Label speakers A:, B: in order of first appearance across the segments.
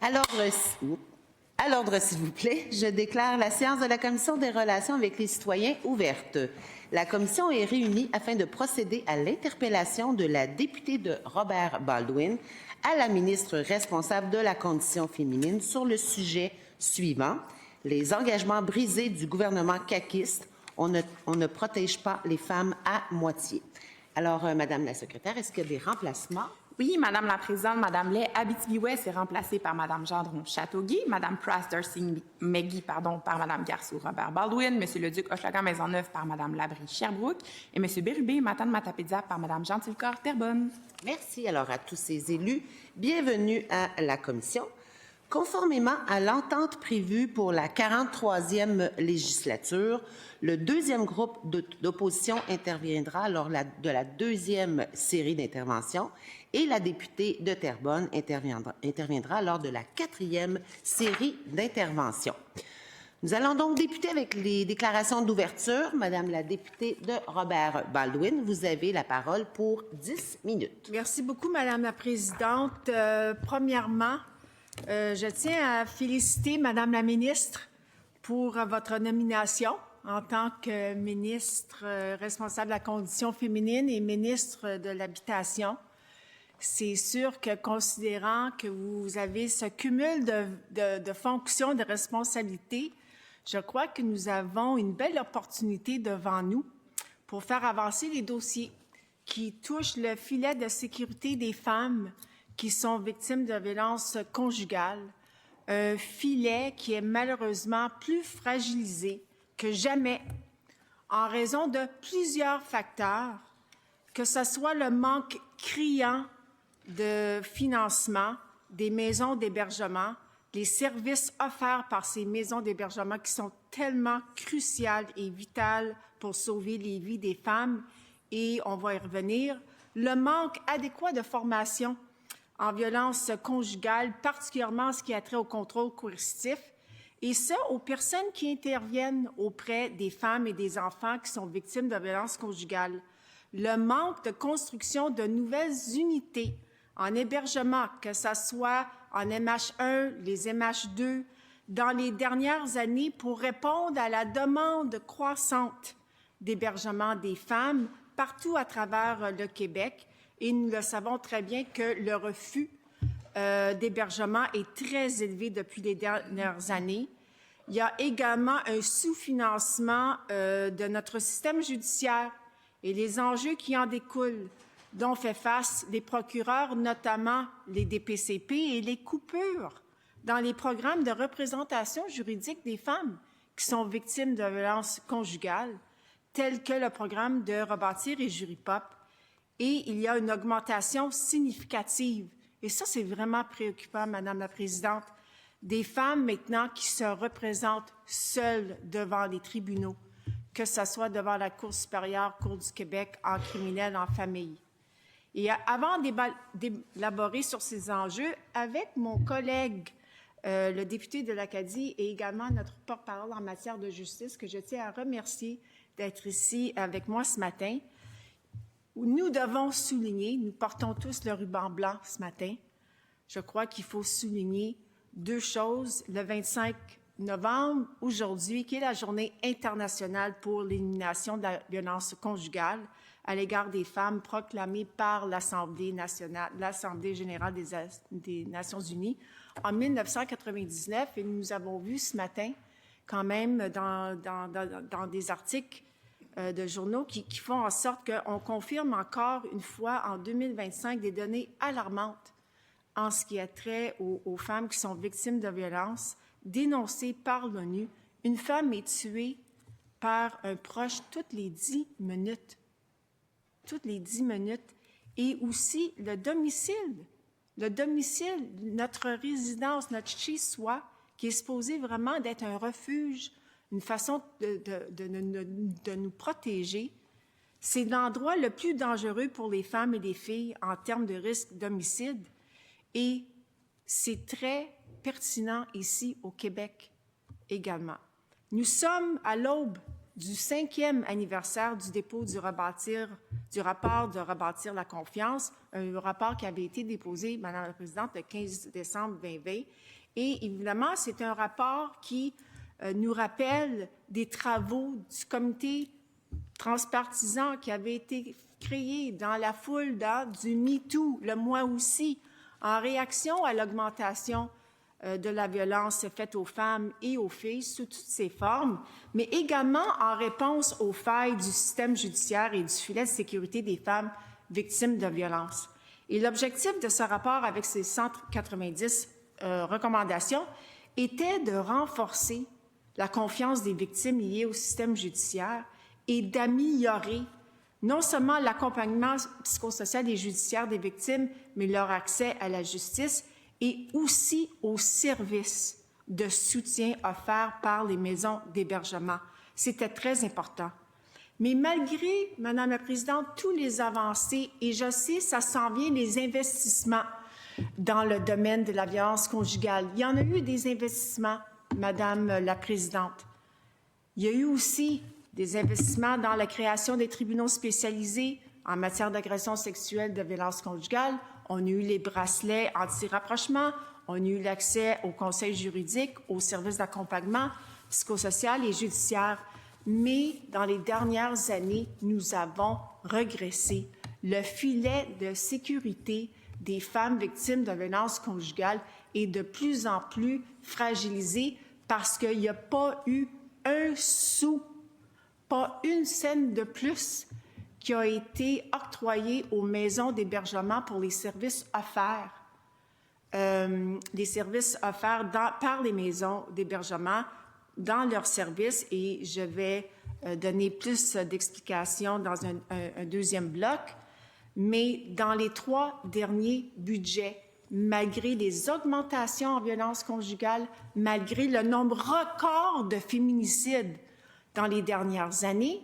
A: À l'ordre, s'il vous plaît, je déclare la séance de la Commission des relations avec les citoyens ouverte. La Commission est réunie afin de procéder à l'interpellation de la députée de Robert Baldwin à la ministre responsable de la condition féminine sur le sujet suivant. Les engagements brisés du gouvernement caquiste. On ne protège pas les femmes à moitié. Alors, Madame la secrétaire, est-ce qu'il y a des remplacements?
B: Oui, Madame la Présidente, Madame Lay, Abitibi-Ouest est remplacée par Madame Gendron-Châteauguay, Madame Price-Darcy-McGee par Madame Garceau-Robert Baldwin, Monsieur Leduc-Hochelaga-Maisonneuve par Madame Labrie-Sherbrooke et Monsieur Bérubé-Matane-Matapédia par Madame Gentilcorps-Terrebonne.
A: Merci alors à tous ces élus. Bienvenue à la Commission. Conformément à l'entente prévue pour la 43e législature, le deuxième groupe d'opposition interviendra lors de la deuxième série d'interventions et la députée de Terrebonne interviendra lors de la 4e série d'interventions. Nous allons donc débuter avec les déclarations d'ouverture. Madame la députée de Robert Baldwin, vous avez la parole pour 10 minutes.
C: Merci beaucoup, Madame la Présidente. Premièrement, je tiens à féliciter Madame la ministre pour votre nomination en tant que ministre responsable de la condition féminine et ministre de l'Habitation. C'est sûr que, considérant que vous avez ce cumul de fonctions, de responsabilités, je crois que nous avons une belle opportunité devant nous pour faire avancer les dossiers qui touchent le filet de sécurité des femmes qui sont victimes de violences conjugales, un filet qui est malheureusement plus fragilisé que jamais en raison de plusieurs facteurs, que ce soit le manque criant de financement des maisons d'hébergement, les services offerts par ces maisons d'hébergement qui sont tellement cruciales et vitales pour sauver les vies des femmes, et on va y revenir, le manque adéquat de formation en violence conjugale, particulièrement en ce qui a trait au contrôle coercitif, et ça aux personnes qui interviennent auprès des femmes et des enfants qui sont victimes de violences conjugales. Le manque de construction de nouvelles unités en hébergement, que ce soit en MH1, les MH2, dans les dernières années pour répondre à la demande croissante d'hébergement des femmes partout à travers le Québec. Et nous le savons très bien que le refus d'hébergement est très élevé depuis les dernières années. Il y a également un sous-financement de notre système judiciaire et les enjeux qui en découlent, dont fait face les procureurs, notamment les DPCP, et les coupures dans les programmes de représentation juridique des femmes qui sont victimes de violences conjugales, tels que le programme de Rebâtir et Jury-Pop. Et il y a une augmentation significative, et ça c'est vraiment préoccupant, Madame la Présidente, des femmes maintenant qui se représentent seules devant les tribunaux, que ce soit devant la Cour supérieure, Cour du Québec, en criminel, en famille. Et avant d'élaborer sur ces enjeux, avec mon collègue, le député de l'Acadie et également notre porte-parole en matière de justice, que je tiens à remercier d'être ici avec moi ce matin, nous devons souligner, nous portons tous le ruban blanc ce matin, je crois qu'il faut souligner deux choses. Le 25 novembre, aujourd'hui, qui est la journée internationale pour l'élimination de la violence conjugale à l'égard des femmes, proclamée par l'Assemblée nationale, l'Assemblée générale des Nations unies en 1999. Et nous avons vu ce matin, quand même, dans des articles de journaux qui font en sorte qu'on confirme encore une fois en 2025 des données alarmantes en ce qui a trait aux femmes qui sont victimes de violences dénoncées par l'ONU. Une femme est tuée par un proche toutes les 10 minutes. Toutes les 10 minutes. Et aussi le domicile, notre résidence, notre chez-soi, qui est supposé vraiment d'être un refuge, une façon de nous protéger. C'est l'endroit le plus dangereux pour les femmes et les filles en termes de risque d'homicide. Et c'est très pertinent ici au Québec également. Nous sommes à l'aube du 5e anniversaire du dépôt du rapport de Rebâtir la confiance, un rapport qui avait été déposé, Madame la Présidente, le 15 décembre 2020. Et évidemment, c'est un rapport qui nous rappelle des travaux du comité transpartisan qui avait été créé dans la foule du MeToo, le Moi aussi, en réaction à l'augmentation de la violence faite aux femmes et aux filles sous toutes ses formes, mais également en réponse aux failles du système judiciaire et du filet de sécurité des femmes victimes de violences. Et l'objectif de ce rapport, avec ses 190 recommandations, était de renforcer la confiance des victimes liées au système judiciaire et d'améliorer non seulement l'accompagnement psychosocial et judiciaire des victimes, mais leur accès à la justice et aussi aux services de soutien offerts par les maisons d'hébergement. C'était très important. Mais malgré, Madame la Présidente, tous les avancées, et je sais, ça s'en vient, les investissements dans le domaine de la violence conjugale. Il y en a eu des investissements, Madame la Présidente. Il y a eu aussi des investissements dans la création des tribunaux spécialisés en matière d'agression sexuelle, de violence conjugale. On a eu les bracelets anti-rapprochement, on a eu l'accès au conseil juridique, aux services d'accompagnement psychosocial et judiciaire. Mais dans les dernières années, nous avons régressé. Le filet de sécurité des femmes victimes de violences conjugales est de plus en plus fragilisé parce qu'il n'y a pas eu un sou, pas une scène de plus qui a été octroyée aux maisons d'hébergement pour les services offerts. Des services offerts par les maisons d'hébergement dans leurs services, et je vais donner plus d'explications dans un deuxième bloc. Mais dans les 3 derniers budgets, malgré les augmentations en violence conjugale, malgré le nombre record de féminicides dans les dernières années,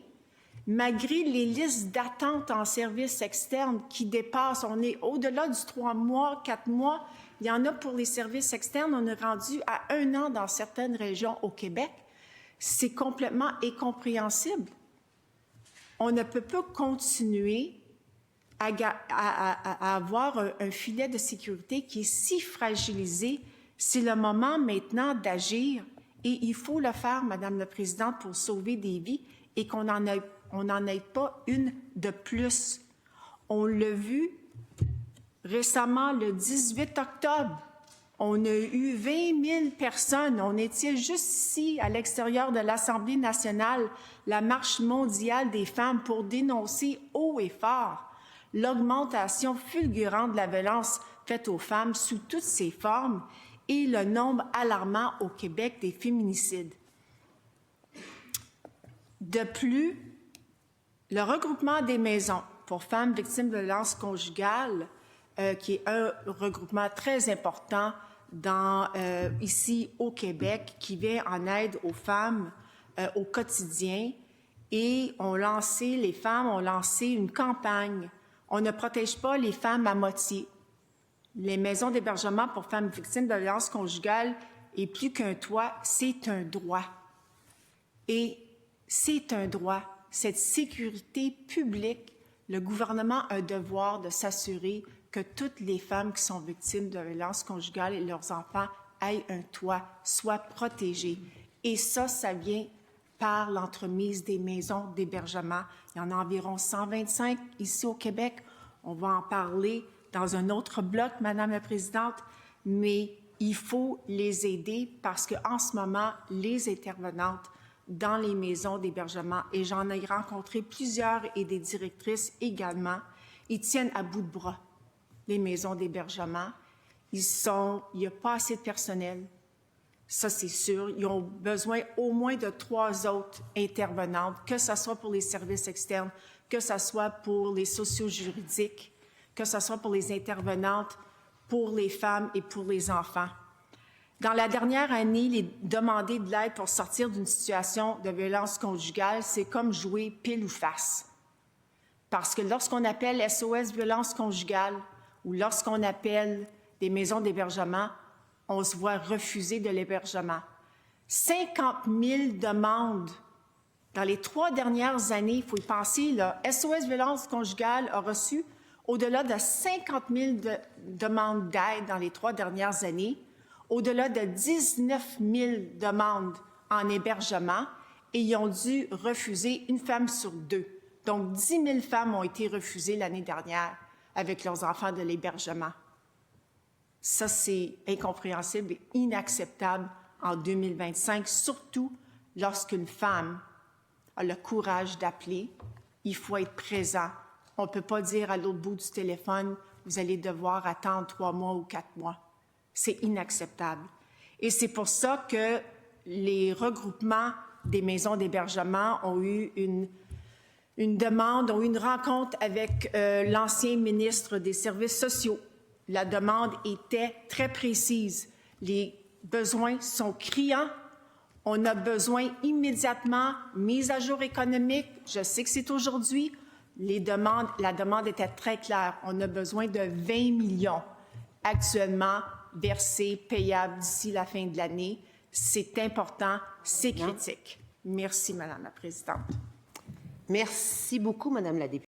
C: malgré les listes d'attente en services externes qui dépassent, on est au-delà du 3 mois, 4 mois, il y en a pour les services externes, on est rendu à 1 an dans certaines régions au Québec. C'est complètement incompréhensible. On ne peut pas continuer à avoir un filet de sécurité qui est si fragilisé. C'est le moment maintenant d'agir et il faut le faire, Madame la Présidente, pour sauver des vies et qu'on n'en ait pas une de plus. On l'a vu récemment, le 18 octobre, on a eu 20 000 personnes. On était juste ici, à l'extérieur de l'Assemblée nationale, la Marche mondiale des femmes pour dénoncer haut et fort l'augmentation fulgurante de la violence faite aux femmes sous toutes ses formes et le nombre alarmant au Québec des féminicides. De plus, le regroupement des maisons pour femmes victimes de violences conjugales, qui est un regroupement très important ici au Québec, qui vient en aide aux femmes au quotidien, et les femmes ont lancé une campagne. On ne protège pas les femmes à moitié. Les maisons d'hébergement pour femmes victimes de violences conjugales est plus qu'un toit, c'est un droit. Et c'est un droit. Cette sécurité publique, le gouvernement a un devoir de s'assurer que toutes les femmes qui sont victimes de violences conjugales et leurs enfants aient un toit, soient protégées. Et ça vient par l'entremise des maisons d'hébergement. Il y en a environ 125 ici au Québec. On va en parler dans un autre bloc, Madame la Présidente, mais il faut les aider parce qu'en ce moment, les intervenantes dans les maisons d'hébergement, et j'en ai rencontré plusieurs et des directrices également, ils tiennent à bout de bras les maisons d'hébergement. Il n'y a pas assez de personnel. Ça, c'est sûr. Ils ont besoin au moins de 3 autres intervenantes, que ce soit pour les services externes, que ce soit pour les socio-juridiques, que ce soit pour les intervenantes, pour les femmes et pour les enfants. Dans la dernière année, demander de l'aide pour sortir d'une situation de violence conjugale, c'est comme jouer pile ou face. Parce que lorsqu'on appelle SOS violence conjugale ou lorsqu'on appelle des maisons d'hébergement, on se voit refuser de l'hébergement. 50 000 demandes Dans les 3 dernières années, il faut y penser, là, SOS Violence conjugale a reçu au-delà de 50 000 demandes d'aide dans les 3 dernières années, au-delà de 19 000 demandes en hébergement, et ils ont dû refuser 1 femme sur 2. Donc, 10 000 femmes ont été refusées l'année dernière avec leurs enfants de l'hébergement. Ça, c'est incompréhensible et inacceptable en 2025, surtout lorsqu'une femme a le courage d'appeler. Il faut être présent. On ne peut pas dire à l'autre bout du téléphone, vous allez devoir attendre 3 mois ou 4 mois. C'est inacceptable. Et c'est pour ça que les regroupements des maisons d'hébergement ont eu une demande, ont eu une rencontre avec l'ancien ministre des Services sociaux. La demande était très précise. Les besoins sont criants. On a besoin immédiatement, mise à jour économique. Je sais que c'est aujourd'hui. La demande était très claire. On a besoin de 20 millions actuellement versés, payables d'ici la fin de l'année. C'est important, c'est critique. Merci, Madame la Présidente.
A: Merci beaucoup, Madame la députée.